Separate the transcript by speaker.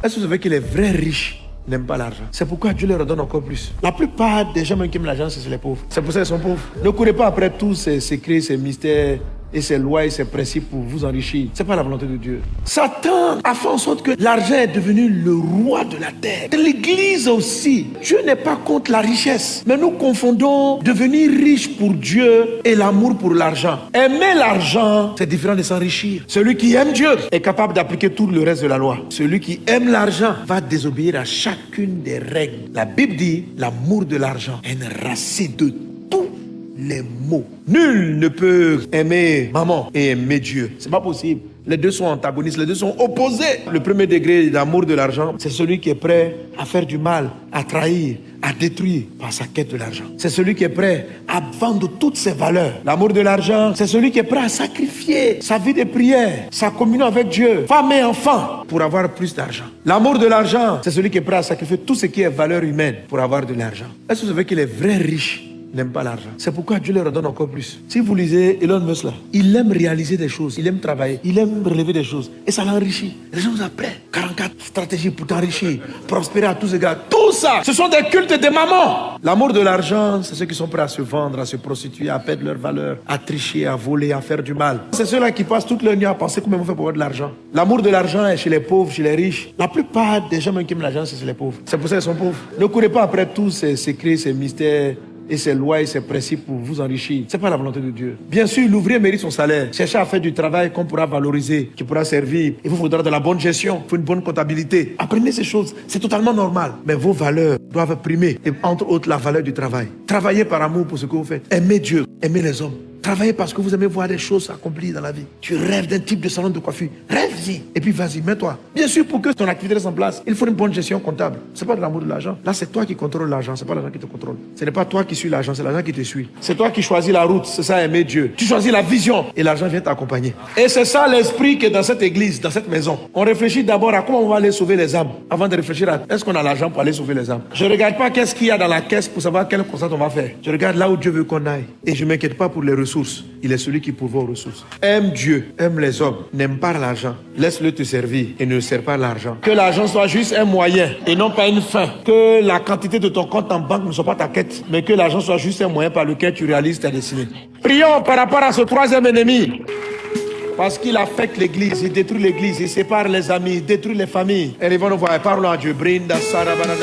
Speaker 1: Est-ce que vous savez que les vrais riches n'aiment pas l'argent? C'est pourquoi Dieu leur donne encore plus. La plupart des gens qui aiment l'argent, c'est les pauvres. C'est pour ça qu'ils sont pauvres. Ne courez pas après tous ces secrets, ces mystères et ces lois et ces principes pour vous enrichir. C'est pas la volonté de Dieu. Satan a fait en sorte que l'argent est devenu le roi de la terre. L'église aussi. Dieu n'est pas contre la richesse. Mais nous confondons devenir riche pour Dieu et l'amour pour l'argent. Aimer l'argent, c'est différent de s'enrichir. Celui qui aime Dieu est capable d'appliquer tout le reste de la loi. Celui qui aime l'argent va désobéir à chacune des règles. La Bible dit, l'amour de l'argent est une racine de tous les maux. Nul ne peut aimer maman et aimer Dieu. C'est pas possible. Les deux sont antagonistes, les deux sont opposés. Le premier degré d'amour de l'argent, c'est celui qui est prêt à faire du mal, à trahir, à détruire par sa quête de l'argent. C'est celui qui est prêt à vendre toutes ses valeurs. L'amour de l'argent, c'est celui qui est prêt à sacrifier sa vie de prière, sa communion avec Dieu, femme et enfant, pour avoir plus d'argent. L'amour de l'argent, c'est celui qui est prêt à sacrifier tout ce qui est valeur humaine pour avoir de l'argent. Est-ce que vous savez que les vrais riches n'aiment pas l'argent? C'est pourquoi Dieu leur donne encore plus. Si vous lisez Elon Musk là, il aime réaliser des choses, il aime travailler, il aime relever des choses. Et ça l'enrichit. Les gens vous apprennent 44 stratégies pour t'enrichir, prospérer à tous égards. Tout ça, ce sont des cultes de maman. L'amour de l'argent, c'est ceux qui sont prêts à se vendre, à se prostituer, à perdre leur valeur, à tricher, à voler, à faire du mal. C'est ceux-là qui passent toute leur nuit à penser comment ils vont faire pour avoir de l'argent. L'amour de l'argent est chez les pauvres, chez les riches. La plupart des gens qui aiment l'argent, c'est chez les pauvres. C'est pour ça qu'ils sont pauvres. Ne courez pas après tous ces secrets, ces mystères et ses lois et ses principes pour vous enrichir. C'est pas la volonté de Dieu. Bien sûr, l'ouvrier mérite son salaire. Cherchez à faire du travail qu'on pourra valoriser, qui pourra servir. Il vous faudra de la bonne gestion, il faut une bonne comptabilité. Apprenez ces choses, c'est totalement normal. Mais vos valeurs doivent primer, et entre autres la valeur du travail. Travaillez par amour pour ce que vous faites. Aimez Dieu, aimez les hommes. Travaillez parce que vous aimez voir des choses s'accomplir dans la vie. Tu rêves d'un type de salon de coiffure. Rêve-y. Et puis vas-y, mets-toi. Bien sûr, pour que ton activité reste en place, il faut une bonne gestion comptable. C'est pas de l'amour de l'argent. Là, c'est toi qui contrôles l'argent. C'est pas l'argent qui te contrôle. Ce n'est pas toi qui suis l'argent, c'est l'argent qui te suit. C'est toi qui choisis la route. C'est ça, aimer Dieu. Tu choisis la vision et l'argent vient t'accompagner. Et c'est ça l'esprit qui est dans cette église, dans cette maison. On réfléchit d'abord à comment on va aller sauver les âmes avant de réfléchir à est-ce qu'on a l'argent pour aller sauver les âmes. Je ne regarde pas qu'est-ce qu'il y a dans la caisse pour savoir quelle constat on va faire. Je regarde là où Dieu veut qu'on aille. Et je ne m'inquiète pas pour les ressources. Il est celui qui pourvoit aux ressources. Aime Dieu, aime les hommes, n'aime pas l'argent. Laisse-le te servir et ne sers pas l'argent. Que l'argent soit juste un moyen et non pas une fin. Que la quantité de ton compte en banque ne soit pas ta quête, mais que l'argent soit juste un moyen par lequel tu réalises ta destinée. Prions par rapport à ce troisième ennemi. Parce qu'il affecte l'église, il détruit l'église, il sépare les amis, il détruit les familles. Et ils vont nous voir, parlons à Dieu. Brinda, Sarabana,